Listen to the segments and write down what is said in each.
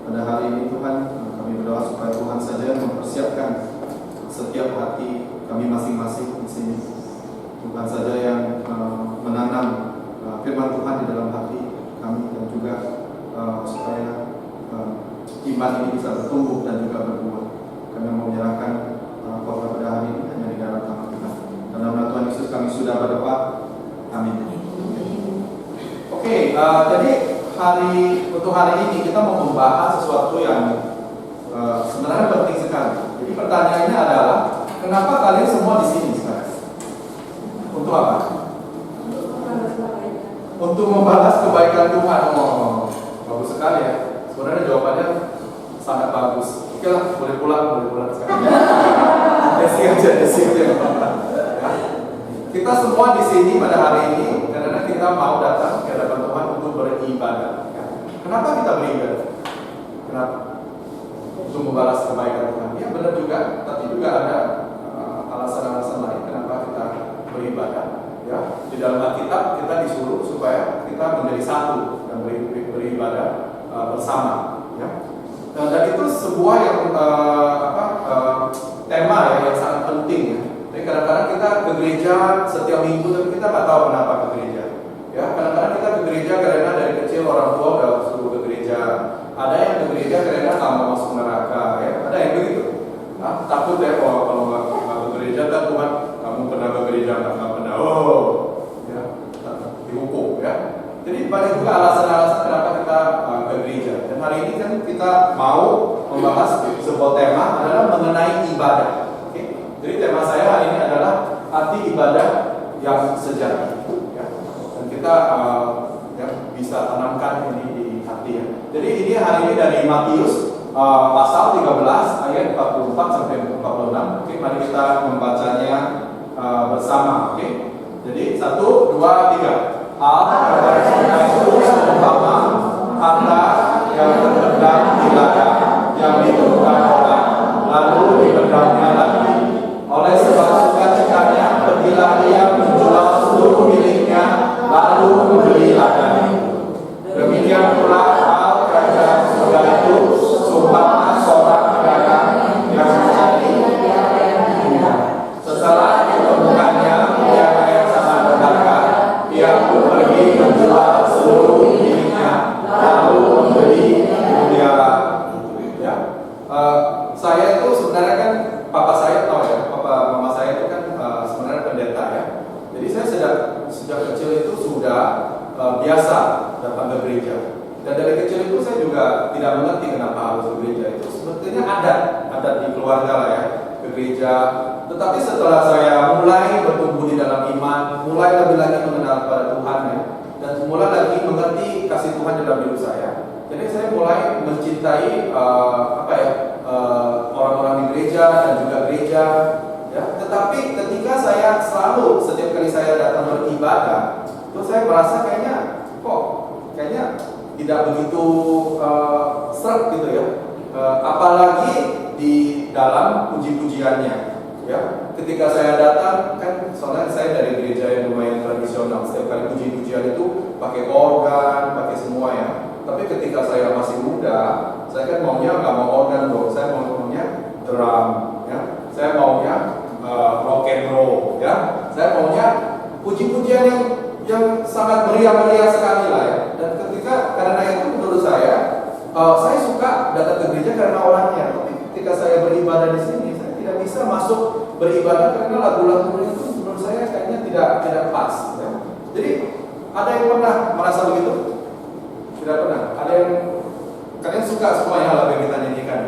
pada hari ini Tuhan, kami berdoa supaya Tuhan saja mempersiapkan setiap hati kami masing-masing di sini. Tuhan saja yang menanam firman Tuhan di dalam hati kami, dan juga supaya iman ini bisa bertumbuh dan juga berbuah. Kami mau menyerahkan khotbah pada hari ini hanya di dalam tangan Tuhan. Dalam nama Tuhan Yesus kami sudah berdoa. Amin. Oke, jadi untuk hari ini kita mau membahas sesuatu yang sebenarnya penting sekali. Jadi pertanyaannya adalah, kenapa kalian semua di sini sekarang? Untuk apa? Untuk membahas kebaikan Tuhan. Oh, bagus sekali ya. Sebenarnya jawabannya sangat bagus. Oke lah, boleh pulang sekarang. Desi aja. Ya. Kita semua di sini pada hari ini karena kita mau datang ke hadapan Tuhan untuk beribadah. Ya. Kenapa kita beribadah? Kenapa? Untuk membalas kebaikan Tuhan. Ya benar juga, tapi juga ada alasan-alasan lain kenapa kita beribadah. Ya, di dalam Alkitab kita disuruh supaya kita menjadi satu dan beribadah bersama. Ya. Dan itu sebuah yang tema ya, yang sangat penting. Ya. Jadi kadang-kadang kita ke gereja setiap minggu, tapi kita nggak tahu kenapa ke gereja. Ya, kadang-kadang kita ke gereja karena dari kecil orang tua udah suruh ke gereja. Ada yang ke gereja karena nggak mau masuk neraka. Ya, ada yang begitu. Nah, takut ya kalau nggak ke gereja, kan Tuhan, kamu pernah ke gereja nggak pernah? Oh, ya, dihukum ya. Jadi banyak juga alasan-alasan kenapa kita ke gereja. Dan hari ini kan kita mau membahas sebuah tema adalah mengenai ibadah. Jadi tema saya hari ini adalah arti ibadah yang sejati. Ya. Dan kita bisa tanamkan ini di hati ya. Jadi ini hari ini dari Matius pasal 13 ayat 44 sampai 46. Oke, mari kita membacanya bersama. Oke. Jadi 1, 2, 3. Al itu seumpama harta yang terpendam di ladang yang ditemukan orang, lalu dipendamnya lagi. Oleh sebab sukacitanya, pergilah ia menjual seluruh miliknya, lalu membeli ladang itu. Demikian pula hal kerajaan surga itu seumpama seorang pedagang yang mencari setelah ditemukannya mutiara yang sangat berharga, ia pun pergi menjual seluruh miliknya, lalu membeli mutiara itu. Ya, saya itu sebenarnya kan papa saya tahu ya, mama saya itu kan sebenarnya pendeta ya. Jadi saya sejak kecil itu sudah biasa datang ke gereja. Dan dari kecil itu saya juga tidak mengerti kenapa harus ke gereja. Itu sebetulnya adat di keluarga lah ya, ke gereja. Tetapi setelah saya mulai bertumbuh di dalam iman, mulai lebih lagi mengenal pada Tuhan ya, dan mulai lagi mengerti kasih Tuhan dalam hidup saya. Jadi saya mulai mencintai orang-orang di gereja dan juga gereja. Ya. Tetapi ketika saya setiap kali saya datang beribadah, itu saya merasa kayaknya tidak begitu seret gitu ya. Apalagi di dalam puji-pujiannya. Ya. Ketika saya datang, kan soalnya saya dari gereja yang lumayan tradisional. Setiap kali puji-pujian itu pakai organ, pakai semua ya. Tapi ketika saya masih muda, saya kan maunya nggak mau organ dong, saya maunya drum, ya. Saya maunya rock and roll, ya. Saya maunya puji-pujian yang sangat meriah-meriah sekali lah ya. Dan karena itu menurut saya suka datang ke gereja karena orangnya. Tapi ketika saya beribadah di sini, saya tidak bisa masuk beribadah karena lagu-lagu itu menurut saya kayaknya tidak pas. Ya. Jadi ada yang pernah merasa begitu? Tidak pernah. Ada yang kalian suka semuanya lagu yang kita nyanyikan?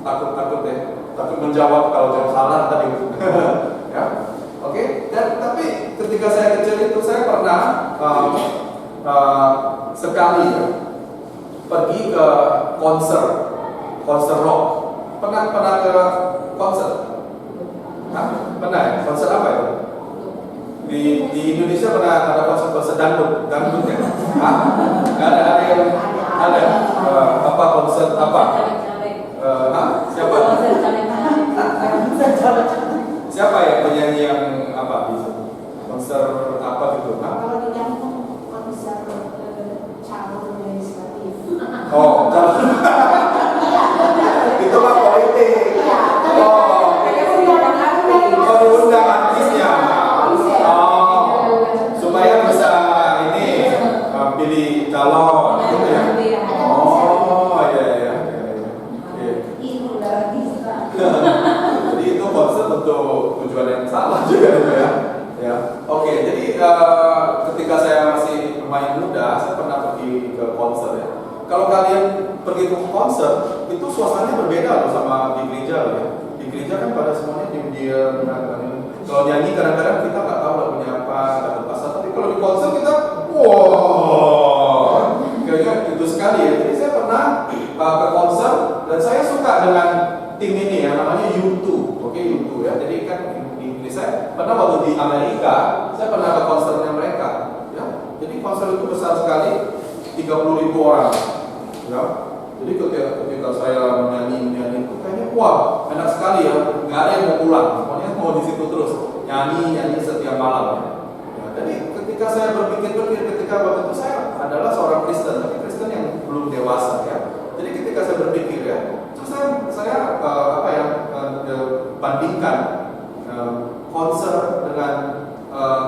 Takut deh. Takut menjawab kalau jawab salah tadi. Ya, oke. Dan tapi ketika saya kecil itu saya pernah sekali ya, pergi ke konser rock. Pernah ke konser? Pernah ya? Konser apa itu? Di Indonesia pernah ada konser dangdut ya? Ada yang ada konser apa? Siapa? Siapa ya penyanyi yang apa gitu? Konser apa gitu? Kalau di kampung konser calon legislatif. Oh, itu mah politik. Oh, diundang artisnya. Oh, supaya bisa ini pilih calon gitu ya. Oh, iya. Jadi itu konsep untuk tujuan yang salah juga gitu ya. Ya, oke. Jadi ketika saya masih pemain muda, saya pernah pergi ke konser ya. Kalau kalian pergi ke konser, itu suasananya berbeda loh sama di gereja loh ya. Di gereja kan pada semuanya diam-diam. Kalau nyanyi kadang-kadang kita nggak tahu lagunya apa, kata pasal. Tapi kalau di konser kita, wow, kayaknya itu sekali ya. Jadi saya pernah ke konser dan saya suka dengan tim ini ya, namanya U2. Oke, U2 ya. Jadi kan di saya pernah waktu di Amerika, saya pernah ke konsernya mereka. Ya. Jadi konser itu besar sekali, 30.000 orang. Ya. Jadi ketika saya menyanyi itu kayaknya wah enak sekali ya, nggak ada yang mau pulang, semuanya mau di situ terus nyanyi setiap malam. Ya. Jadi ketika saya berpikir ketika waktu itu saya adalah seorang Kristen, tapi Kristen yang belum dewasa ya. Jadi ketika saya berpikir ya, terus saya bandingkan konser dengan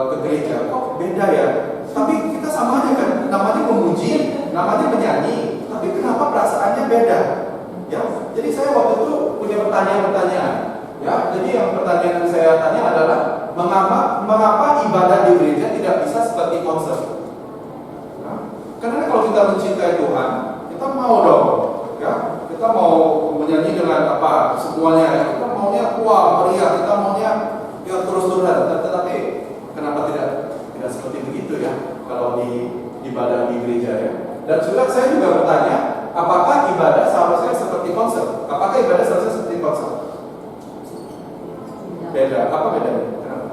ke gereja, kok beda ya? Tapi kita sama aja kan, namanya memuji, namanya menyanyi, tapi kenapa perasaannya beda? Ya, jadi saya waktu itu punya pertanyaan, ya. Jadi yang pertanyaan yang saya tanya adalah mengapa ibadah di gereja tidak bisa seperti konser? Nah, karena kalau kita mencintai Tuhan, kita mau dong, ya. Kita mau menyanyi dengan apa semuanya, ya. Kita maunya wah meriah, kita maunya ya terus-terusan. Tetapi kenapa tidak seperti begitu ya kalau di ibadah di gereja ya? Dan juga saya juga bertanya, apakah ibadah seharusnya seperti konser? Apakah ibadah seharusnya seperti konser? Beda. Apa bedanya? Kenapa?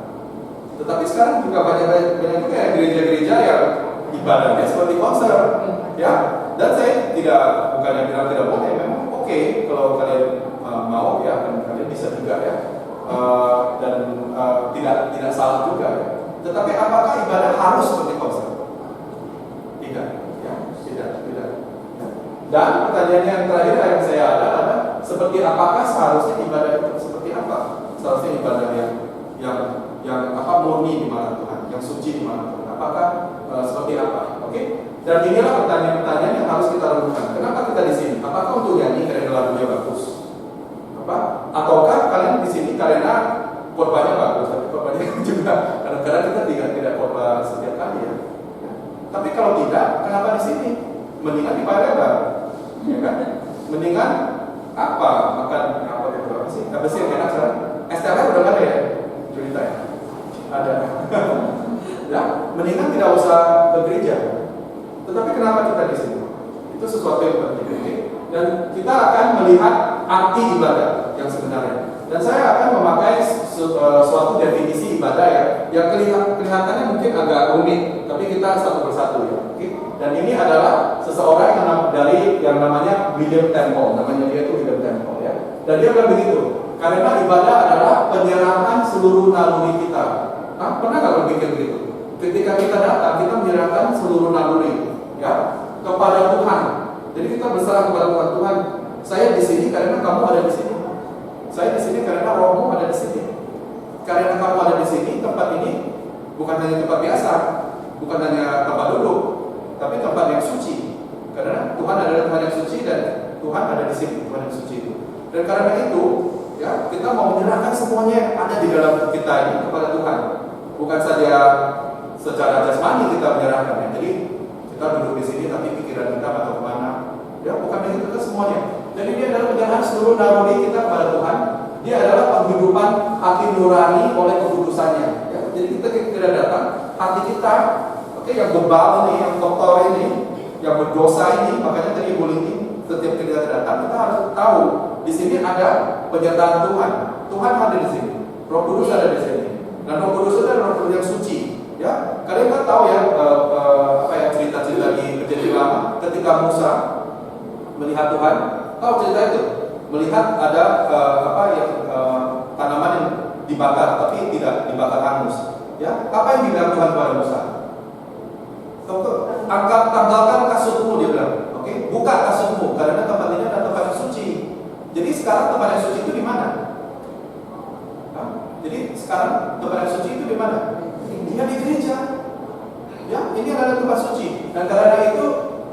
Tetapi sekarang juga banyak juga ya gereja-gereja yang ibadahnya seperti konser, ya. Dan saya bukannya bilang tidak boleh, memang oke kalau kalian mau ya, kalian bisa juga ya. Dan tidak salah juga ya. Tetapi apakah ibadah harus seperti konser? Tidak, ya, tidak. Dan pertanyaan yang terakhir yang saya adalah seperti apakah seharusnya ibadah itu seperti apa? Seharusnya ibadah yang murni di mana Tuhan, yang suci di mana Tuhan. Apakah seperti apa? Oke? Dan inilah pertanyaan-pertanyaan yang harus kita renungkan. Kenapa kita di sini? Apakah untuk nyanyi karena lagunya bagus? Ataukah kalian di sini karena khotbahnya bagus? Tapi khotbahnya juga kadang-kadang kita tidak khotbah setiap kali ya. Tapi kalau tidak, kenapa di sini? Mendingan di Paya, ya kan? Mendingan apa? Makan apa gitu? Apa sih yang enak sekarang? STL udah ada ya? Cerita ya? Ada. Ya, mendingan tidak usah ke gereja. Tetapi kenapa kita di sini? Itu sesuatu yang penting. Dan kita akan melihat arti ibadah yang sebenarnya. Dan saya akan memakai suatu definisi ibadah ya, yang kelihatannya mungkin agak rumit, tapi kita satu persatu ya. Dan ini adalah seseorang yang namanya William Temple, namanya dia itu William Temple ya. Dan dia bilang begitu, karena ibadah adalah penyerahan seluruh naluri kita. Nah, pernah nggak berpikir begitu? Ketika kita datang, kita menyerahkan seluruh naluri ya kepada Tuhan. Jadi kita berserah kepada Tuhan. Tuhan, saya di sini karena kamu ada di sini. Saya di sini karena rohmu ada di sini. Karena kamu ada di sini, tempat ini bukan hanya tempat biasa, bukan hanya tempat duduk, tapi tempat yang suci. Karena Tuhan adalah Tuhan yang suci dan Tuhan ada di sini, Tuhan yang suci itu. Dan karena itu, ya kita mau menyerahkan semuanya yang ada di dalam kita ini kepada Tuhan. Bukan saja secara jasmani kita menyerahkan. Jadi kita duduk di sini, tapi pikiran kita atau kemana? Ya bukan begitu ke semuanya. Jadi dia adalah penyerahan seluruh naluri kita kepada Tuhan. Dia adalah penghidupan hati nurani oleh kekudusannya. Ya, jadi kita tidak datang, hati kita, yang bebal ini, yang kotor ini, yang berdosa ini, makanya tadi Ibu Lini, setiap kita datang, kita harus tahu di sini ada penyertaan Tuhan. Tuhan ada di sini, Roh Kudus ada di sini. Dan Roh Kudus itu adalah Roh Kudus yang suci. Ya, kalian kan tahu ya cerita-cerita di Perjanjian Lama ketika Musa melihat Tuhan, tahu cerita itu, melihat ada tanaman yang dibakar tapi tidak dibakar hangus. Ya, apa yang dibilang Tuhan kepada Musa? Tanggalkan kasutmu, dia bilang. Oke, buka kasutmu karena tempat ini adalah tempat yang suci. Jadi sekarang tempat yang suci itu di mana? Jadi sekarang tempat yang suci itu di mana? Dia di gereja. Ya, ini adalah tempat suci. Dan karena itu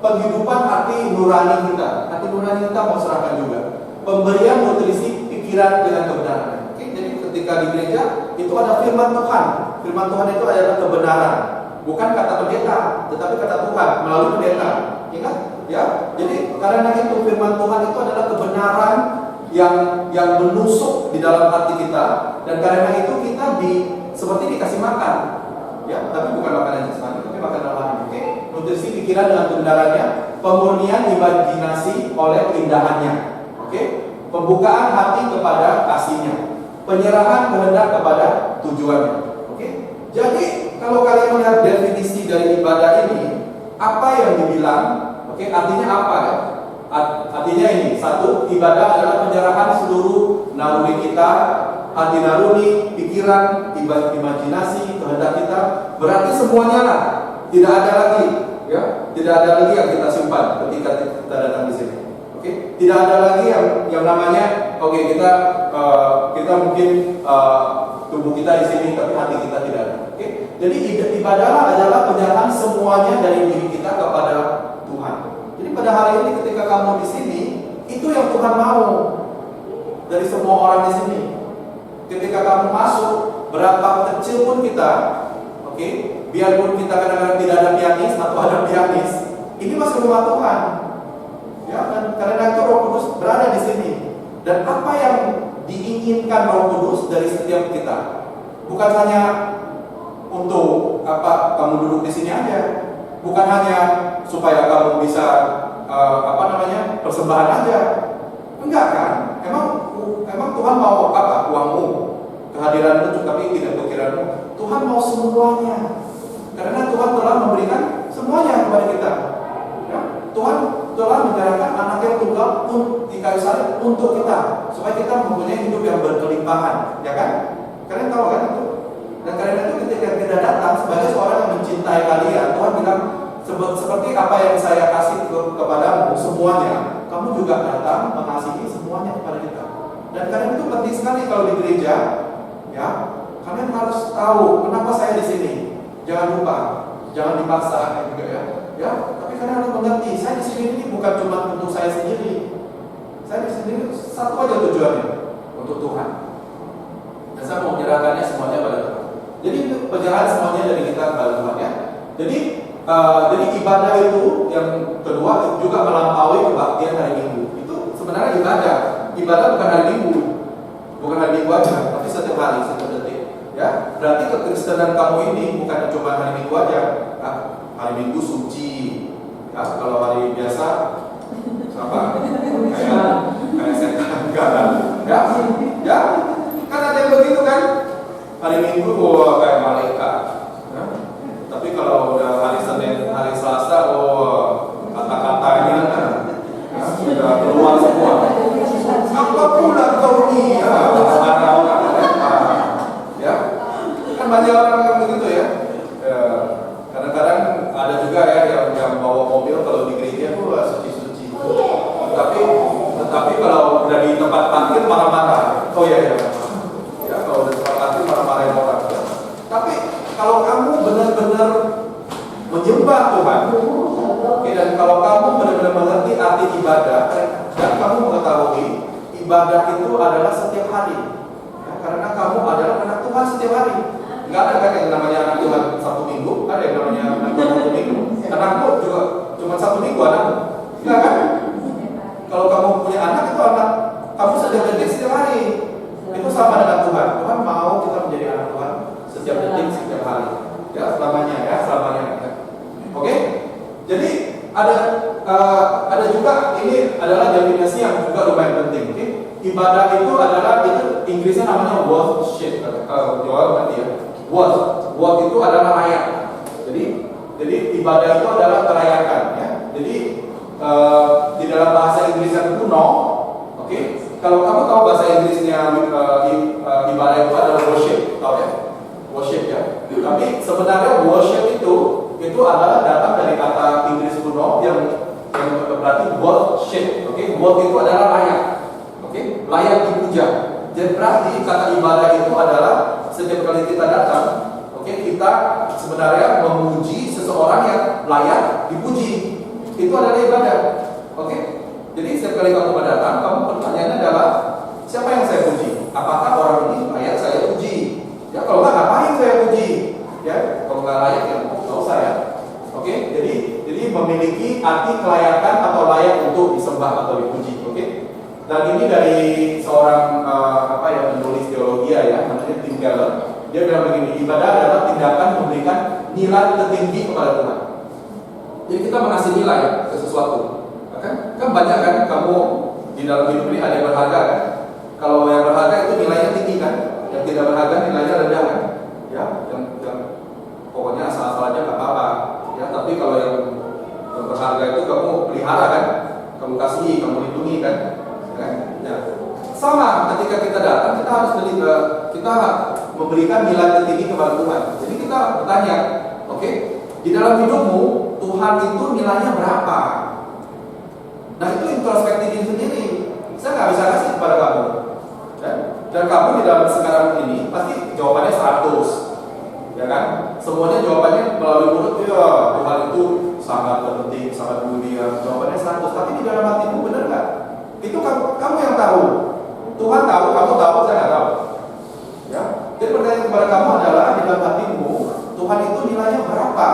penghidupan hati nurani kita. Hati nurani kita mau serahkan juga. Pemberian nutrisi pikiran dengan kebenaran. Oke, jadi ketika di gereja itu ada firman Tuhan. Firman Tuhan itu adalah kebenaran. Bukan kata pendeta, tetapi kata Tuhan melalui pendeta. Ingat? Ya. Jadi karena itu firman Tuhan itu adalah kebenaran yang menusuk di dalam hati kita, dan karena itu kita seperti dikasih makan. Ya, tapi bukan makanan jasmani, tapi makanan rohani. Oke, nutrisi pikiran dengan kebenarannya, pemurnian imajinasi oleh keindahannya. Oke, pembukaan hati kepada kasihnya, penyerahan kehendak kepada tujuannya. Oke, jadi kalau kalian melihat definisi dari ibadah ini, apa yang dibilang? Oke, artinya apa ya? Artinya ini, satu, ibadah adalah penyerahan seluruh naluri kita, hati naluri, pikiran, imajinasi, kehendak kita. Berarti semuanya lah, tidak ada lagi, ya, tidak ada lagi yang kita simpan ketika kita datang di sini. Oke, tidak ada lagi yang namanya, oke, kita mungkin tubuh kita di sini, tapi hati kita tidak ada. Oke, jadi ibadah adalah penyerahan semuanya dari diri kita kepada Tuhan. Jadi pada hari ini ketika kamu di sini, itu yang Tuhan mau dari semua orang di sini. Ketika kamu masuk, berapa kecil pun kita, oke, biarpun kita kadang-kadang tidak ada pianis atau ada pianis, ini masih rumah Tuhan. Ya, dan karena itu Roh Kudus berada di sini. Dan apa yang diinginkan Roh Kudus dari setiap kita, bukan hanya untuk kamu duduk di sini aja, bukan hanya supaya kamu bisa persembahan aja. Enggak kan? Emang Tuhan mau apa? Uangmu, kehadiranmu, tapi tidak pikiranmu. Tuhan mau semuanya. Karena Tuhan telah memberikan semuanya kepada kita. Ya? Tuhan telah menyerahkan anak yang tunggal di kayu salib untuk kita, supaya kita mempunyai hidup yang berkelimpahan, ya kan? Kalian tahu kan itu? Dan karena itu ketika kita datang sebagai seorang yang mencintai kalian, Tuhan bilang, seperti apa yang saya kasih kepadamu semuanya, kamu juga datang mengasihi semuanya kepada kita. Dan karena itu penting sekali kalau di gereja, ya, kalian harus tahu kenapa saya di sini. Jangan lupa, jangan dipaksa juga ya. Ya, tapi kalian harus mengerti, saya di sini ini bukan cuma untuk saya sendiri. Saya di sini satu aja tujuannya, untuk Tuhan. Dan saya mau menyerahkannya semuanya pada Tuhan. Jadi penyerahan semuanya dari kita kepada Tuhan ya. Jadi ibadah itu yang kedua juga melampaui kebaktian hari Minggu. Itu sebenarnya ibadah. Ibadah bukan hari Minggu, bukan hari Minggu aja, tapi setiap hari, setiap detik. Ya, berarti kekristenan kamu ini bukan cuma hari Minggu aja. Nah, hari Minggu suci. Ya, kalau hari biasa apa? Kayak setan kan? Ya, kan ada yang begitu kan? Hari Minggu kayak malaikat. Ya? Tapi kalau udah hari Senin, hari Selasa, kata-katanya kan sudah keluar semua. Apa pula kau ini? Ya, kan banyak orang yang begitu ya. Kadang-kadang ada juga ya yang bawa mobil kalau di gereja tuh suci-suci. Tetapi kalau udah di tempat parkir marah-marah. Oh iya ya. Ya, kalau udah tempat parkir marah-marahin orang. Tapi kalau kamu benar-benar menyembah Tuhan, dan kalau kamu benar-benar mengerti arti ibadah, dan kamu mengetahui ibadah itu adalah setiap hari, ya, karena kamu adalah anak Tuhan setiap hari. Nggak ada kan yang namanya anak Tuhan Sabtu Minggu, ada yang namanya anak Tuhan Sabtu Minggu. Anakku juga cuma Sabtu Minggu anakku, nggak kan? Kalau kamu punya anak itu anak kamu setiap detik setiap hari. Itu sama dengan Tuhan. Tuhan mau kita menjadi anak Tuhan setiap detik setiap hari. Ya, selamanya ya, selamanya. Ya. Oke? Jadi ada juga ini adalah definisi yang juga lumayan penting. Okay? Ibadah itu adalah Inggrisnya namanya worship. Jawab nanti ya. Worth itu adalah layak. Jadi ibadah itu adalah kelayakan. Ya. Jadi di dalam bahasa Inggris yang kuno, oke? Kalau kamu tahu bahasa Inggrisnya ibadah itu adalah worship, tahu ya? Worship ya. Tapi sebenarnya worship itu adalah datang dari kata Inggris kuno yang berarti worship. Oke, worth itu adalah layak. Oke, layak dipuja. Jadi berarti kata ibadah itu adalah setiap kali kita datang, oke, kita sebenarnya memuji seseorang yang layak dipuji. Itu adalah ibadah. Oke, jadi setiap kali kamu datang, kamu pertanyaannya adalah siapa yang saya puji? Apakah orang ini layak saya puji? Ya kalau nggak, ngapain saya puji? Ya kalau nggak layak ya nggak usah ya. Oke, jadi memiliki arti kelayakan atau layak untuk disembah atau dipuji. Oke. Dan ini dari seorang penulis teologi ya, namanya Tim Keller. Dia bilang begini, ibadah adalah tindakan memberikan nilai tertinggi kepada Tuhan. Jadi kita mengasih nilai ke sesuatu. Kan banyak kan kamu di dalam hidup ini ada yang berharga kan? Kalau yang berharga itu nilainya tinggi kan? Yang tidak berharga nilainya rendah kan? Ya, yang pokoknya asal-asal aja nggak apa-apa. Ya, tapi kalau yang berharga itu kamu pelihara kan? Kamu kasih, kamu lindungi kan? Ya. Sama ketika kita datang kita harus kita memberikan nilai tertinggi kepada Tuhan. Jadi kita bertanya, oke, di dalam hidupmu Tuhan itu nilainya berapa? Nah itu introspeksi diri sendiri. Saya nggak bisa kasih kepada kamu. Dan kamu di dalam sekarang ini pasti jawabannya 100, ya kan? Semuanya jawabannya melalui mulut, ya Tuhan itu sangat penting, sangat mulia. Jawabannya 100. Tapi di dalam hatimu benar nggak? Itu kamu yang tahu. Tuhan tahu, kamu tahu, saya nggak tahu. Ya. Jadi pertanyaan kepada kamu adalah di dalam hatimu Tuhan itu nilainya berapa?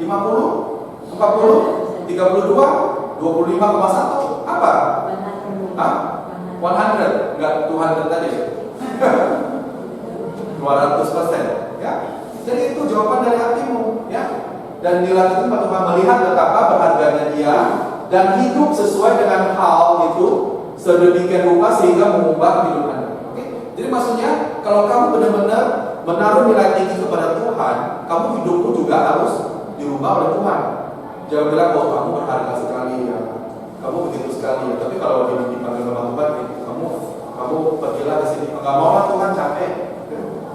50, 40, 32, 25,1? Apa? 100? Enggak Tuhan tadi. 200%. Ya. Jadi itu jawaban dari hatimu, ya. Dan nilai itu Tuhan melihat betapa berharganya dia dan hidup sesuai dengan hal itu sedemikian rupa sehingga mengubah hidup Anda. Oke? Jadi maksudnya kalau kamu benar-benar menaruh nilai tinggi kepada Tuhan, kamu hidupmu juga harus dirubah oleh Tuhan. Jangan bilang bahwa kamu berharga sekali ya, kamu begitu sekali ya. Tapi kalau dipanggil sama Tuhan, kamu pergilah ke sini. Enggak mau lah Tuhan, capek.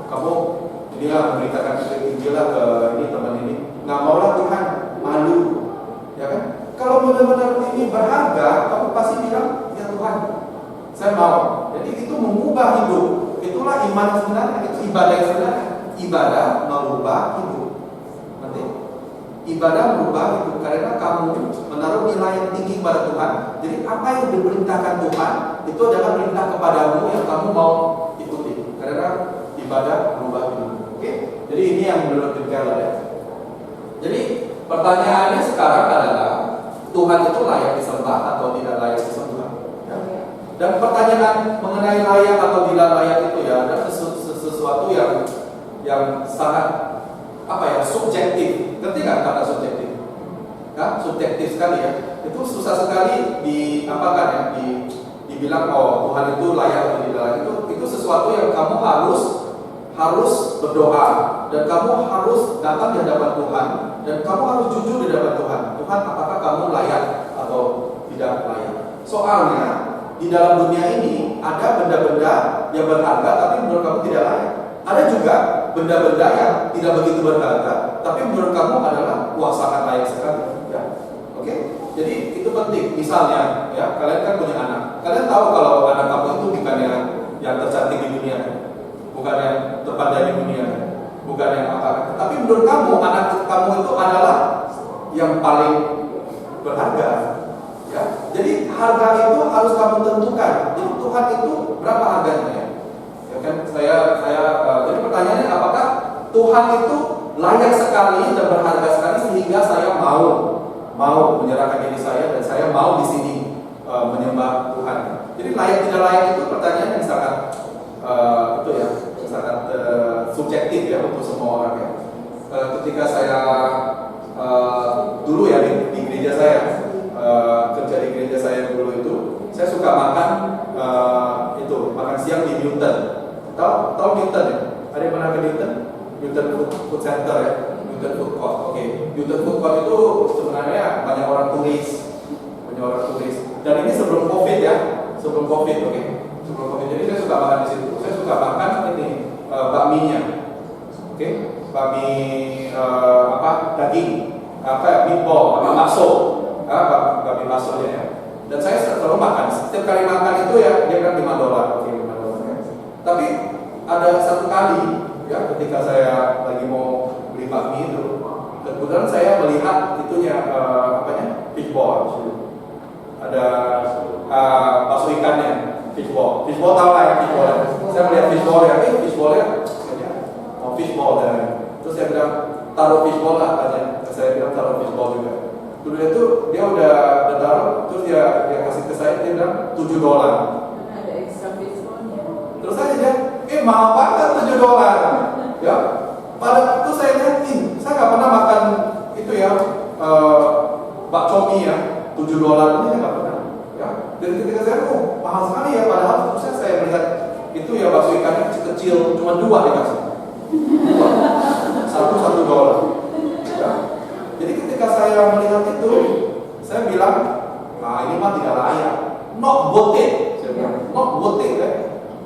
Kamu inilah memberitakan Injillah ke ini teman ini. Enggak mau lah Tuhan, malu, ya kan? Kalau benar-benar ini berharga, kamu pasti bilang, ya Tuhan, saya mau. Jadi itu mengubah hidup. Itulah iman sebenarnya, itu ibadah yang sebenarnya. Ibadah merubah hidup. Nanti ibadah merubah hidup karena kamu menaruh nilai yang tinggi kepada Tuhan. Jadi apa yang diperintahkan Tuhan itu adalah perintah kepadamu yang kamu mau ikuti. Karena ibadah merubah hidup. Oke? Jadi ini yang menurut Keller ya. Jadi pertanyaannya sekarang adalah Tuhan itu layak disembah atau tidak layak disembah? Ya. Dan pertanyaan mengenai layak atau tidak layak itu ya ada sesuatu yang sangat subjektif. Ngerti nggak kata subjektif? Ya, subjektif sekali ya. Itu susah sekali dibilang oh Tuhan itu layak atau tidak layak. Itu sesuatu yang kamu harus berdoa dan kamu harus datang di hadapan Tuhan dan kamu harus jujur di hadapan Tuhan. Tuhan, apakah kamu layak atau tidak layak? Soalnya di dalam dunia ini ada benda-benda yang berharga tapi menurut kamu tidak layak. Ada juga benda-benda yang tidak begitu berharga tapi menurut kamu adalah wah sangat layak sekali. Ya. Oke? Jadi itu penting. Misalnya ya, kalian kan punya anak. Kalian tahu kalau anak kamu itu bukan yang tercantik di dunia, bukan yang terpandai di dunia, bukan yang apa. Tapi menurut kamu anak kamu itu adalah yang paling berharga. Ya. Jadi harga itu harus kamu tentukan. Jadi Tuhan itu berapa harganya ya? Ya kan jadi pertanyaannya apakah Tuhan itu layak sekali dan berharga sekali sehingga saya mau menyerahkan diri saya dan saya mau di sini menyembah Tuhan. Jadi layak tidak layak itu pertanyaan yang sangat subjektif ya untuk semua orang ya. Ketika saya dulu ya di gereja saya kerja di gereja saya dulu itu saya suka makan siang di Newton. Tahu Newton ya? Ada yang pernah ke Newton? Newton Food Center ya, Newton Food Court. Oke. Newton Food Court itu sebenarnya banyak orang turis. Dan ini sebelum COVID ya, sebelum COVID. Jadi saya suka makan di situ. Saya suka makan ini bakminya. Oke. Bakmi daging, meatball, bakso. babi baksonya ya. Dan saya selalu makan. Setiap kali makan itu ya dia kan $5, oke, $5 ya. Tapi ada satu kali ya ketika saya lagi mau beli bakmi itu, kebetulan saya melihat itunya fishball. Ada bakso ikannya, fishball. Fishball tahu lah ya fishball. Saya melihat fishball ya, fishballnya mau fishball dan terus saya bilang taruh fishball lah katanya. Saya bilang taruh fishball juga. Dulu itu dia udah taruh, terus dia kasih ke saya, dia bilang $7. Ada extra fishballnya. Terus saya bilang, mahal banget $7. Ya, pada itu saya lihatin, saya nggak pernah makan itu ya bakcomi ya $7 ini saya nggak pernah. Ya, dan ketika saya mahal sekali ya, padahal terusnya saya melihat itu ya bakso ikannya kecil-kecil, cuma 2 dikasih. $1. Ya. Jadi ketika saya melihat itu, saya bilang, nah ini mah tidak layak, not worth it. Saya bilang, not worth it.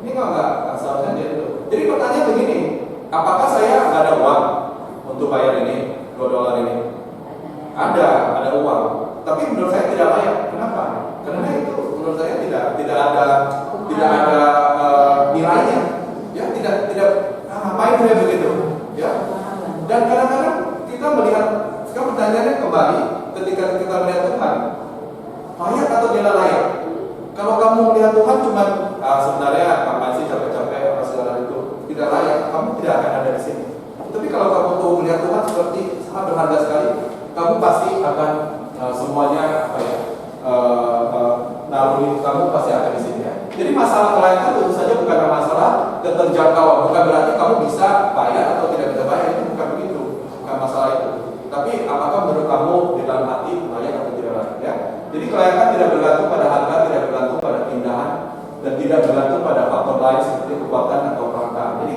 Ini nggak seharusnya dia itu. Jadi pertanyaan begini, apakah saya nggak ada uang untuk bayar ini $2 ini? Ada uang, tapi menurut saya tidak layak. Kenapa? Karena itu menurut saya tidak ada nilainya. Ya tidak ngapain saya begitu? Ya. Dan kadang-kadang kita melihat, sekarang pertanyaannya kembali, ketika kita melihat Tuhan, layak atau tidak layak? Kalau kamu melihat Tuhan cuma sebenarnya ngapain sih capek-capek apa segala itu, tidak layak, kamu tidak akan ada di sini. Tapi kalau kamu tuh melihat Tuhan seperti sangat berharga sekali, kamu pasti akan semuanya naruh kamu pasti akan di sini ya. Jadi masalah kelayakan tentu saja bukan masalah keterjangkauan, bukan berarti kamu bisa bayar atau tidak bisa bayar, itu bukan begitu, bukan masalah itu. Tapi apakah menurut kamu di dalam hati layak atau tidak layak ya? Jadi kelayakan tidak bergantung pada harga, tidak bergantung pada keindahan, dan tidak bergantung pada faktor lain seperti kekuatan atau perangkat. Jadi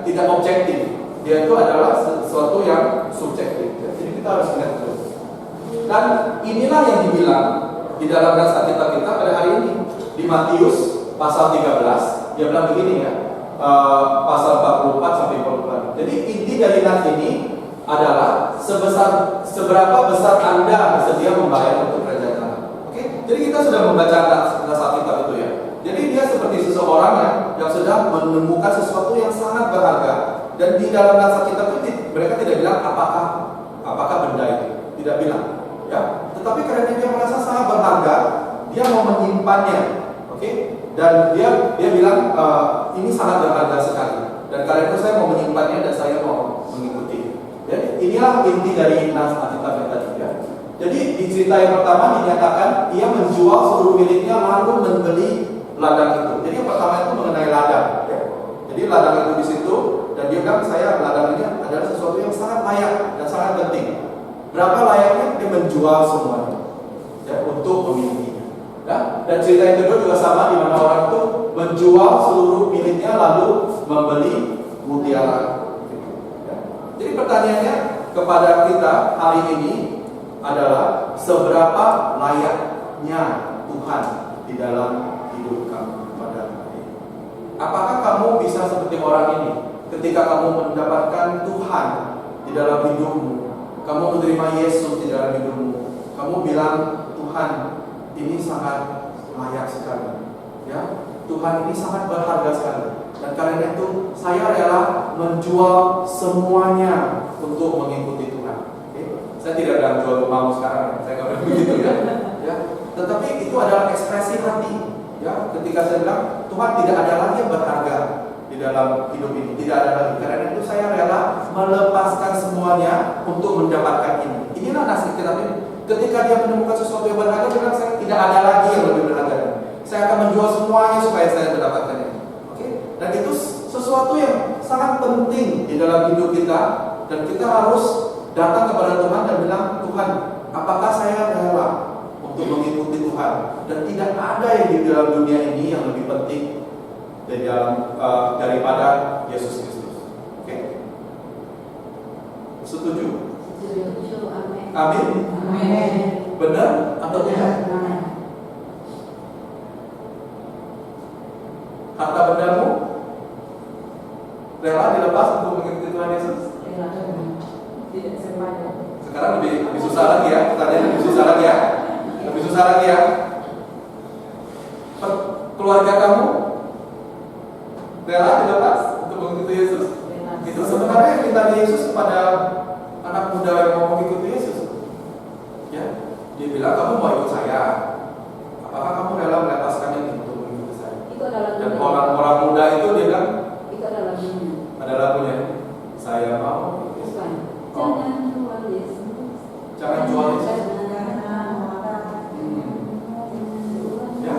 tidak objektif. Dia itu adalah sesuatu yang subjektif. Ya. Jadi kita harus lihat itu. Dan inilah yang dibilang di dalam naskah kita pada hari ini di Matius pasal 13. Dia bilang begini ya, pasal 44 sampai 44. Jadi inti dari nas ini adalah seberapa besar Anda bersedia membayar untuk kerajaan Allah. Oke? Jadi kita sudah membaca naskah kitab itu ya. Jadi dia seperti seseorang yang sedang menemukan sesuatu yang sangat berharga, dan di dalam naskah kitab itu mereka tidak bilang apakah benda itu, tidak bilang ya. Tetapi karena dia merasa sangat berharga, dia mau menyimpannya. Oke? Dan dia bilang ini sangat berharga sekali, dan karena itu saya mau menyimpannya dan saya mau mengikuti. Jadi inilah inti dari naskah kitab yang tadi ya. Jadi di cerita yang pertama dinyatakan ia menjual seluruh miliknya lalu membeli ladang itu. Jadi yang pertama itu mengenai ladang ya. Jadi ladang itu di situ, dan dia bilang saya ladang ini adalah sesuatu yang sangat layak dan sangat penting. Berapa layaknya? Dia menjual semuanya ya, untuk memilikinya. Ya? Dan cerita yang kedua juga sama, di mana orang itu menjual seluruh miliknya lalu membeli mutiara. Jadi pertanyaannya kepada kita hari ini adalah seberapa layaknya Tuhan di dalam hidup kamu pada hari ini. Apakah kamu bisa seperti orang ini ketika kamu mendapatkan Tuhan di dalam hidupmu, kamu menerima Yesus di dalam hidupmu, kamu bilang Tuhan ini sangat layak sekali ya, Tuhan ini sangat berharga sekali, dan karena itu saya rela menjual semuanya untuk mengikuti Tuhan. Okay? Saya tidak bilang jual rumahmu sekarang, saya nggak bilang begitu ya. Tetapi itu adalah ekspresi hati. Ya, ketika saya bilang Tuhan tidak ada lagi yang berharga di dalam hidup ini, tidak ada lagi. Karena itu saya rela melepaskan semuanya untuk mendapatkan ini. Inilah nasib kita ini. Ketika dia menemukan sesuatu yang berharga, dia bilang saya tidak ada lagi yang lebih berharga. Saya akan menjual semuanya supaya saya mendapatkan ini. Dan itu sesuatu yang sangat penting di dalam hidup kita, dan kita harus datang kepada Tuhan dan bilang, Tuhan, apakah saya rela untuk mengikuti Tuhan, dan tidak ada yang di dalam dunia ini yang lebih penting daripada Yesus Kristus. Oke? Setuju? Setuju. Amin. Amin. Amin. Benar atau tidak? Harta bendamu rela dilepas untuk mengikuti Tuhan Yesus? Tidak semuanya. Sekarang lebih susah lagi ya, pertanyaan lebih susah lagi ya. Lebih susah lagi ya. Keluarga kamu rela dilepas untuk mengikuti Yesus? Itu sebenarnya minta Yesus kepada anak muda yang mau mengikuti Yesus. Ya, dia bilang kamu mau ikut saya. Apakah kamu rela melepaskan ini untuk mengikuti saya? Itu adalah Dan orang-orang muda itu dia bilang itu adalah lagunya. ada lagunya. Saya mau. Bukan. Oh. Jangan jual Yesus. Jangan jual Yesus. Ya.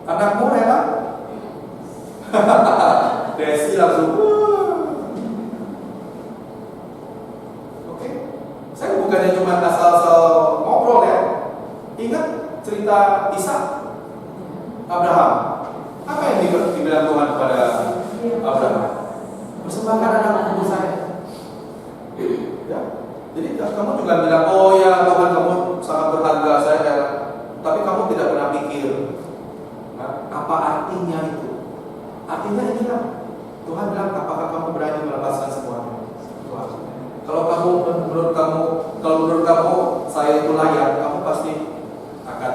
Anakmu rela? Desi langsung. Oke. Saya bukannya cuma asal-asal ngobrol ya. Ingat cerita Ishak, Abraham. Apa yang dibilang Tuhan kepada Abraham? Persembahkan anak untuk saya. Ya. Jadi kamu juga bilang, oh ya Tuhan kamu sangat berharga saya, tapi kamu tidak pernah pikir apa artinya itu. Artinya inilah Tuhan bilang, apakah kamu berani melepaskan semuanya? Tuhan. Kalau menurut kamu saya itu layak, kamu pasti akan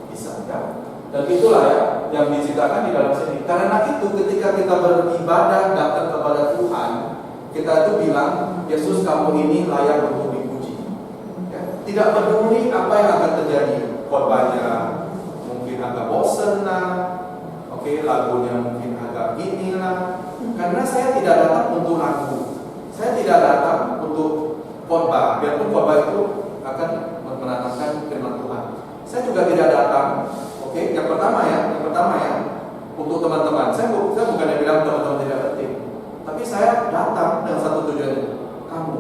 bisa ya. Dan itulah ya yang diceritakan di dalam sini. Karena itu ketika kita beribadah datang kepada Tuhan, kita itu bilang, Yesus kamu ini layak untuk dipuji. Ya. Tidak peduli apa yang akan terjadi, khotbahnya mungkin agak bosen lah, oke, lagunya mungkin agak gini lah. Karena saya tidak datang untuk lagu, saya tidak datang untuk khotbah, biarpun khotbah itu akan menanamkan firman Tuhan. Saya juga tidak datang, oke, yang pertama ya, untuk teman-teman. Saya bukannya bilang teman-teman tidak penting, tapi saya datang dengan satu tujuan, kamu,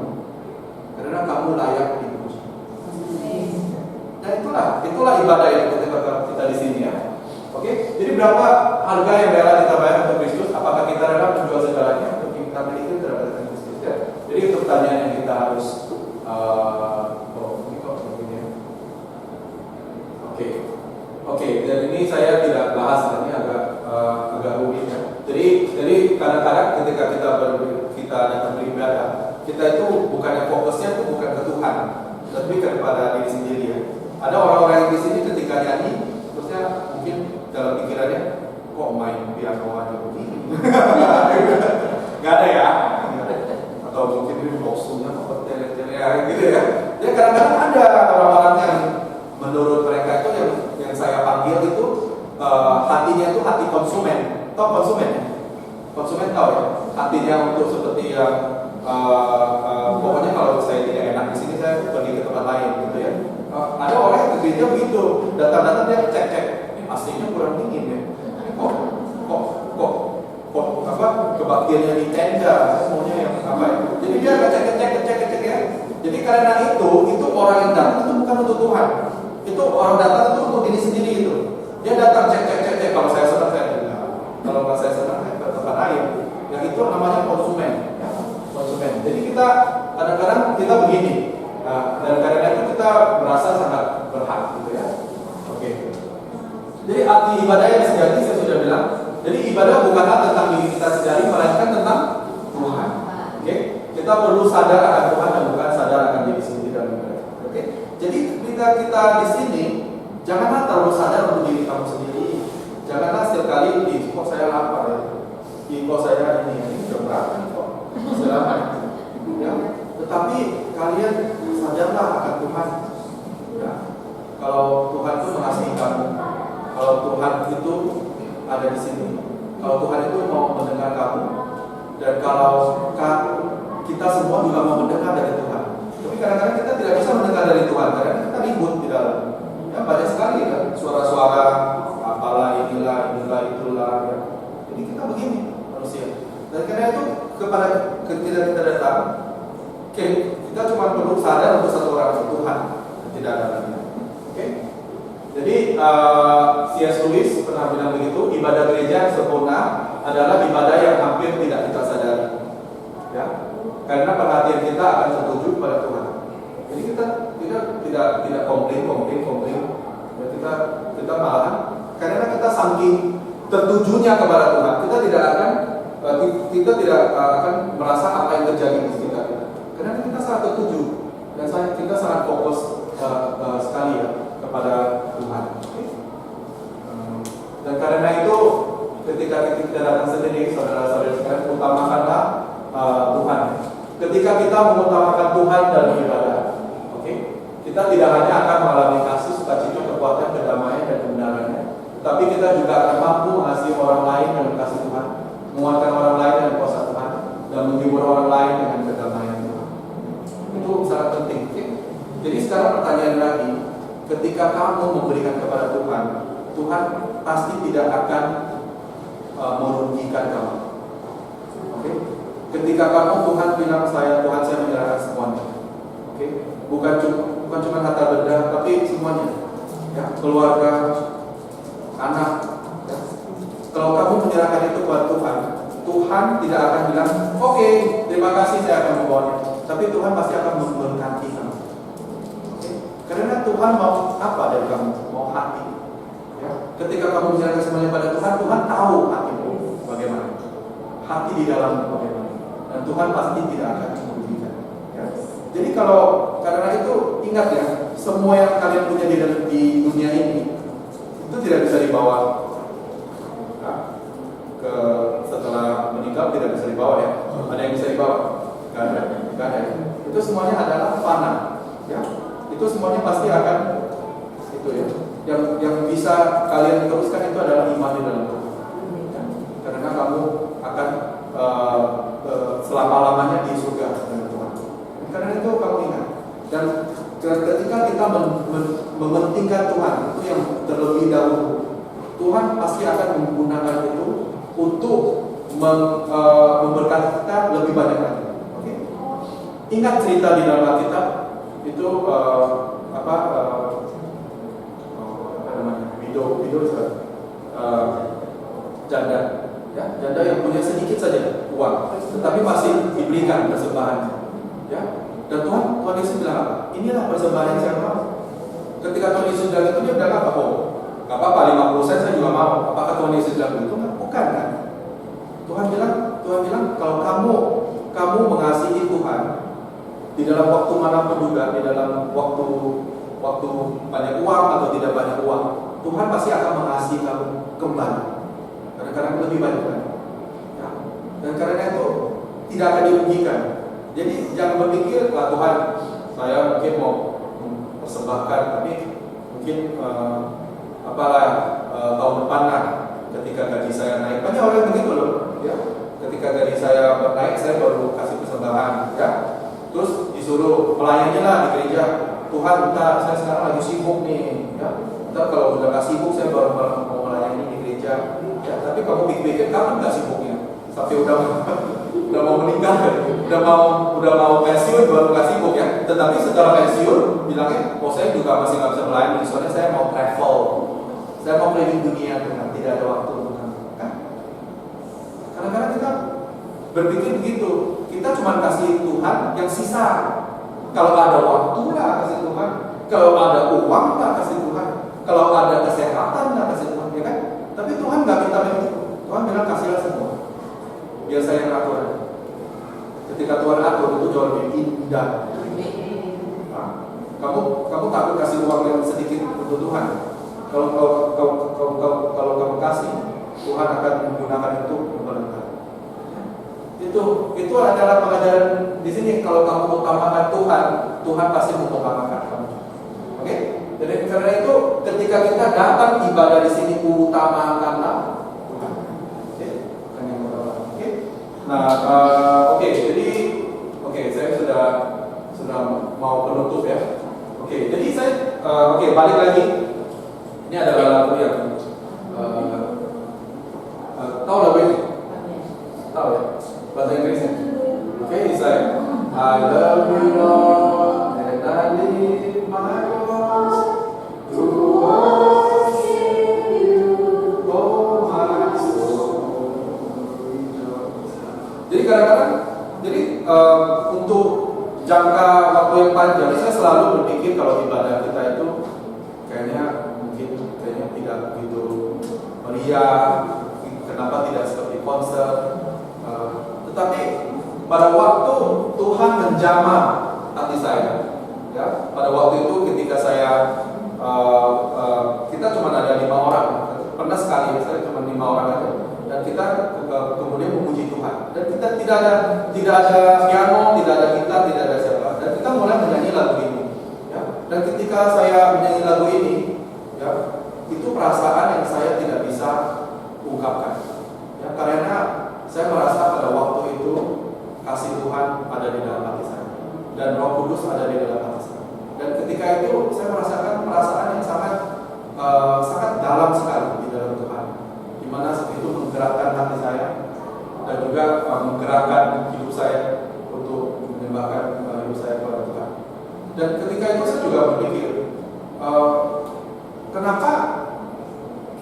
karena kamu layak dipuji. Dan itulah ibadah yang kita di sini ya. Oke, jadi berapa harga yang rela kita bayar untuk Kristus? Apakah kita rela menjual segalanya untuk kita miliki terhadap Kristus? Ya. Jadi itu pertanyaan yang kita harus Oke, dan ini saya tidak bahas, ini agak rumit ya. Jadi kadang-kadang ketika kita datang beribadah, kita itu bukannya fokusnya itu bukan ke Tuhan, tapi kepada diri sendiri ya. Ada orang-orang yang di sini ketika nyanyi, terusnya mungkin dalam pikirannya, kok main piano aja begini? Nggak ada ya? Atau mungkin ini boxnya apa tele-tele gitu ya. Jadi kadang-kadang ada orang-orang yang menurut mereka itu yang saya panggil itu hatinya itu hati konsumen. Tahu konsumen? Konsumen tahu ya? Hatinya untuk seperti yang pokoknya kalau saya tidak enak di sini saya pergi ke tempat lain gitu ya. Ada orang yang ke gereja begitu, datang-datang dia cek-cek, ini aslinya kurang dingin ya. Kok apa kebaktiannya di tenda, semuanya yang apa ya. Jadi dia cek ya. Jadi karena itu orang yang datang itu bukan untuk Tuhan. Itu orang datang itu untuk diri sendiri itu. Dia datang cek. Kalau saya senang saya dengar. Kalau nggak saya senang saya ke tempat lain. Yang itu namanya konsumen. Ya, konsumen. Jadi kita kadang-kadang kita begini. Nah, dan karena itu kita merasa sangat berhak gitu ya. Oke. Jadi arti ibadah yang sejati saya sudah bilang. Jadi ibadah bukanlah tentang diri kita sendiri, melainkan tentang Tuhan. Oke. Kita perlu sadar akan Tuhan dan bukan sadar akan diri sendiri dalam ibadah. Oke. Jadi ketika kita di sini, janganlah terlalu sadar untuk diri kamu sendiri. Janganlah setiap kali kok saya lapar ya. Kok saya ini udah berapa kok. Selama ya. Tetapi kalian sadarlah akan Tuhan. Ya. Kalau Tuhan itu mengasihi kamu, kalau Tuhan itu ada di sini, kalau Tuhan itu mau mendengar kamu, dan kalau kita semua juga mau mendengar dari Tuhan. Tapi kadang-kadang kita tidak bisa mendengar dari Tuhan, karena kita ribut di dalam. Ya, banyak sekali kan suara-suara apalah inilah itulah. Ya. Jadi kita begini manusia. Dan karena itu ketika kita datang, kita cuma perlu sadar untuk satu orang, Tuhan, tidak ada lagi. Oke? Jadi C.S. Lewis pernah bilang begitu, ibadah gereja yang sempurna adalah ibadah yang hampir tidak kita sadari. Ya, karena perhatian kita akan tertuju pada Tuhan. Jadi kita tidak komplain. Ya, kita malahan karena kita saking tertujunya kepada Tuhan, kita tidak akan merasa apa yang terjadi di sekitar kita. Karena kita sangat setuju dan kita sangat fokus sekali ya kepada Tuhan. Okay? Dan karena itu ketika kita datang sendiri, saudara-saudara sekalian, utamakanlah Tuhan. Ketika kita mengutamakan Tuhan dalam ibadah, kita tidak hanya akan mengalami kasih, sukacita, kekuatan, kedamaian dan kebenarannya, tapi kita juga akan mampu mengasihi orang lain dengan kasih Tuhan, menguatkan orang lain dengan kuasa Tuhan, dan menghibur orang lain dengan kedamaian Tuhan. Itu sangat penting. Jadi sekarang pertanyaan lagi, ketika kamu memberikan kepada Tuhan, Tuhan pasti tidak akan merugikan kamu. Ketika kamu Tuhan bilang Tuhan saya menyerahkan semuanya. Bukan cuma harta benda, tapi semuanya, ya, keluarga, anak. Ya. Kalau kamu menyerahkan itu kepada Tuhan, Tuhan tidak akan bilang, oke, terima kasih saya akan membawanya. Tapi Tuhan pasti akan memberkati kamu. Karena Tuhan mau apa dari kamu? Mau hati. Ya. Ketika kamu menyerahkan semuanya pada Tuhan, Tuhan tahu hatimu bagaimana, hati di dalam bagaimana, dan Tuhan pasti tidak akan merugikan. Ya. Jadi karena itu ingat ya, semua yang kalian punya di dunia ini itu tidak bisa dibawa. Nah, setelah meninggal tidak bisa dibawa ya. Ada yang bisa dibawa? Gak ada. Itu semuanya adalah fana. Ya, itu semuanya pasti akan itu ya. Yang bisa kalian teruskan itu adalah iman di dalam Tuhan. Ya, karena kamu akan selama-lamanya di surga dengan Tuhan. Karena itu kamu ingat. Dan ketika kita mementingkan Tuhan, itu yang terlebih dahulu, Tuhan pasti akan menggunakan itu untuk memberkati kita lebih banyak lagi. Ingat cerita di dalam Alkitab itu janda, ya, janda yang punya sedikit saja uang, tetapi masih diberikan persembahannya, ya. Dan Tuhan Yesus bilang apa? Inilah persembahan yang saya mau. Ketika Tuhan Yesus bilang itu, dia bilang apa? Oh, gak apa-apa, 50% saya juga mau. Apakah Tuhan Yesus bilang begitu? Bukan kan? Tuhan bilang kalau kamu mengasihi Tuhan di dalam waktu manapun juga, di dalam waktu banyak uang atau tidak banyak uang, Tuhan pasti akan mengasihi kamu kembali. Kadang-kadang lebih banyak kan? Ya. Dan karena itu tidak akan dirugikan. Jadi jangan berpikir, Tuhan, saya mungkin mau persembahkan, tapi mungkin tahun depan lah, ketika gaji saya naik. Banyak orang begitu loh, ya. Ketika gaji saya naik, saya baru kasih persembahan, ya. Terus disuruh melayani lah di gereja. Tuhan, saya sekarang lagi sibuk nih, ya. Ntar kalau udah gak sibuk, saya baru mau melayani di gereja. Ya, tapi kamu pikir kamu nggak sibuknya, sampai udah mau meninggal, udah mau pensiun baru nggak sibuk ya. Tetapi setelah pensiun bilangnya, saya juga masih nggak bisa melayani, soalnya saya mau travel, saya mau keliling dunia dengan tidak ada waktu untuk kamu. Kan? Kadang-kadang kita berpikir begitu, kita cuma kasih Tuhan yang sisa. Kalau ada waktu nggak kasih Tuhan, kalau ada uang nggak kasih Tuhan, kalau ada kesehatan nggak kasih Tuhan, ya kan? Tapi Tuhan nggak minta begitu. Tuhan bilang kasihlah semua, biar saya yang atur. Ketika Tuhan atur itu jauh lebih indah. Nah, kamu takut kasih uang yang sedikit untuk Tuhan. Kalau kamu kasih, Tuhan akan menggunakan itu berberkah. Itu adalah pengajaran di sini. Kalau kamu utamakan Tuhan, Tuhan pasti mengutamakan kamu. Oke? Jadi karena itu ketika kita datang ibadah di sini, utamakanlah Tuhan. Oke? Bukan yang pertama. Oke? Nah, jadi saya sudah mau penutup ya. Oke, jadi saya balik lagi. Ini adalah lagu yang tahu lagu ini? Tahu ya? Bahasa Inggrisnya. Oke, saya I love you Lord and I lift my voice to worship you, oh my soul. Jadi kadang-kadang, untuk jangka waktu yang panjang, saya selalu berpikir kalau ibadah kita itu kayaknya tidak begitu meriah, kenapa tidak seperti konser. Tetapi pada waktu Tuhan menjamah hati saya. Ya, pada waktu itu ketika saya kita cuma ada 5 orang, pernah sekali saya cuma 5 orang aja, dan kita kemudian memuji Tuhan. Dan kita tidak ada piano, tidak ada gitar, tidak ada siapa. Dan kita mulai menyanyi lagu ini. Ya. Dan ketika saya menyanyi lagu ini, ya, itu perasaan yang saya tidak bisa ungkapkan. Ya, karena saya merasa pada waktu itu kasih Tuhan ada di dalam hati saya, dan Roh Kudus ada di dalam hati saya. Dan ketika itu saya merasakan perasaan yang sangat dalam sekali di dalam Tuhan, di mana itu menggerakkan hati saya dan juga menggerakkan hidup saya untuk menyembahkan hidup saya kepada Tuhan. Dan ketika itu saya juga berpikir, kenapa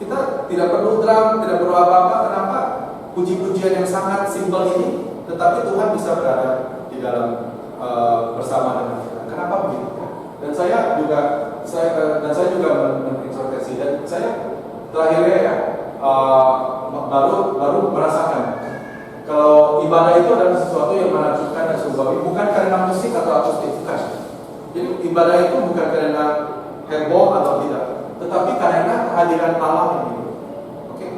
kita tidak perlu drum, tidak perlu apa-apa, kenapa puji-pujian yang sangat simpel ini, tetapi Tuhan bisa berada di dalam bersama dengan kita. Kenapa begitu? Dan saya juga mengintrospeksi, dan saya terakhirnya ya baru merasakan kalau ibadah itu adalah sesuatu yang menakjubkan dan surgawi, bukan karena musik atau akustik, bukan. Jadi ibadah itu bukan karena heboh atau tidak, tetapi karena kehadiran Allah yang hidup. Oke,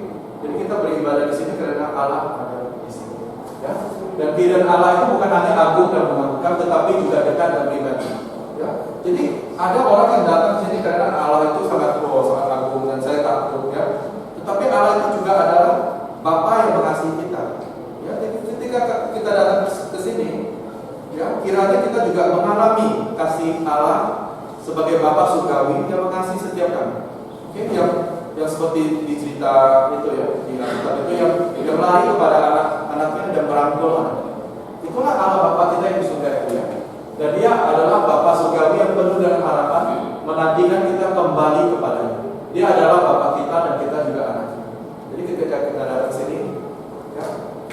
jadi kita beribadah di sini karena Allah ada di sini. Ya, dan kehadiran Allah itu bukan hanya agung dan mengagumkan, tetapi juga dekat dan pribadi. Ya, jadi ada orang yang datang ke sini karena Allah itu sangat agung dan saya takut, ya. Tetapi Allah itu juga adalah Bapa yang mengasihi kita. Ya, jadi ketika kita datang ke sini, ya, kiranya kita juga mengalami kasih Allah sebagai Bapa surgawi yang mengasihi setiap kami. Oke, yang seperti di cerita itu ya, di Alkitab itu yang lari kepada anak-anaknya dan merangkul anaknya. Itulah Allah Bapa kita yang di surga itu, ya. Dan Dia adalah Bapa surgawi yang penuh dengan harapan, menantikan kita kembali kepadanya. Dia adalah Bapa kita dan kita juga anaknya. Jadi ketika kita datang ke sini, ya,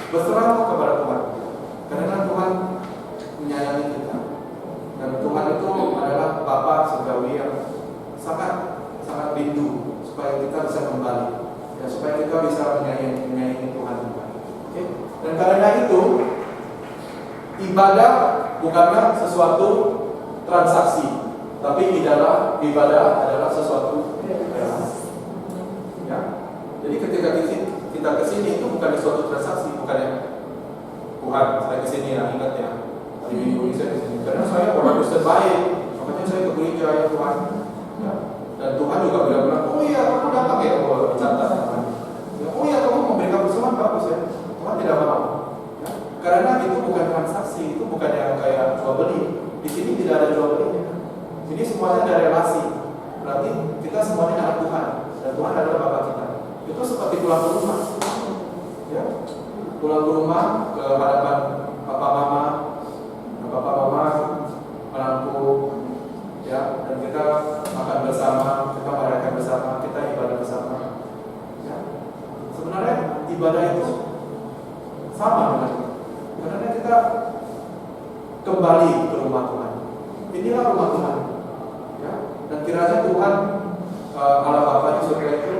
berserah kepada Tuhan, karena Tuhan menyayangi kita. Dan Tuhan itu adalah Bapa surgawi yang sangat rindu supaya kita bisa kembali, ya, supaya kita bisa menyayangi Tuhan juga. Oke? Dan karena itu ibadah bukanlah sesuatu transaksi, tapi ibadah adalah sesuatu relasi. Ya. Jadi ketika kita kesini itu bukan suatu transaksi, bukannya Tuhan saya kesini ya, ingat ya, hari Minggu ini saya kesini karena saya orang Kristen baik, makanya saya ke gereja ya Tuhan. Ya. Dan Tuhan juga bilang, oh iya kamu datang ya, dicatat. Ya, oh iya kamu memberikan persembahan bagus ya. Tuhan tidak mau. Ya. Karena itu bukan transaksi, itu bukan yang kayak jual beli. Di sini tidak ada jual beli. Ini semuanya ada relasi. Berarti kita semuanya anak Tuhan dan Tuhan adalah Bapa kita. Itu seperti pulang ke rumah. Ya. Pulang ke rumah ke hadapan papa mama menantu, ya, dan kita makan bersama, kita merayakan bersama, kita ibadah bersama. Ya. Sebenarnya ibadah itu sama dengan itu. Karena kita kembali ke rumah Tuhan. Inilah rumah Tuhan. Ya. Dan kiranya Tuhan Allah Bapa di surga itu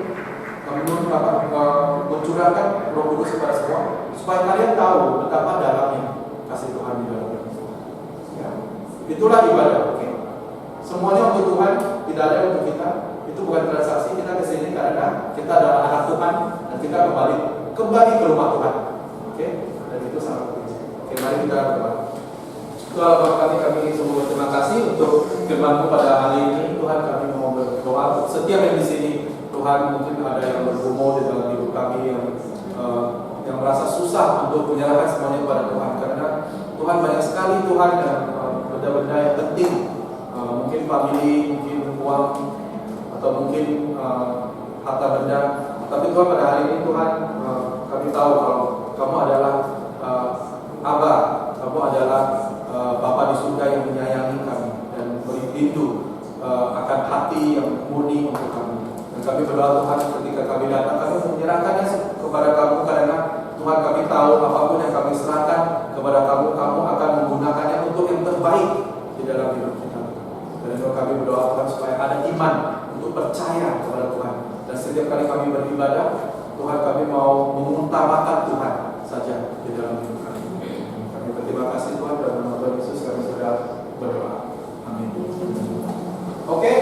mencurahkan Roh Kudus kepada semua, supaya kalian tahu betapa dalamnya kasih Tuhan di dalam kita. Ya. Itulah ibadah. Okay? Semuanya untuk Tuhan, tidak ada untuk kita. Itu bukan transaksi. Kita kesini karena kita adalah anak Tuhan dan kita kembali ke rumah Tuhan. Oke? Dan itu sangat penting. Oke, mari kita berdoa. Tuhan kami semua terima kasih untuk firman-Mu pada hari ini. Tuhan, kami mau berdoa untuk setiap yang di sini. Tuhan, mungkin ada yang bergumul di dalam hidup kami yang merasa susah untuk menyerahkan semuanya kepada Tuhan, karena Tuhan banyak sekali Tuhan dan benda-benda yang penting, mungkin family, mungkin uang, atau mungkin harta benda. Tapi Tuhan, pada hari ini Tuhan, kami tahu kalau Kamu adalah Aba, Kamu adalah Bapa di surga yang menyayangi kami dan beri rindu akan hati yang murni untuk kami. Dan kami berdoa Tuhan, ketika kami datang, kami menyerahkannya kepada Kamu, karena Tuhan, kami tahu apapun yang kami serahkan kepada Kamu, Kamu akan menggunakannya untuk yang terbaik di dalam hidup kita. Dan Tuhan, kami berdoa Tuhan supaya ada iman untuk percaya kepada Tuhan. Dan setiap kali kami beribadah, Tuhan, kami mau mengutamakan Tuhan saja di dalam hidup kami. Kami berterima kasih Tuhan, dalam nama Tuhan Yesus kami sudah berdoa. Amin. Oke,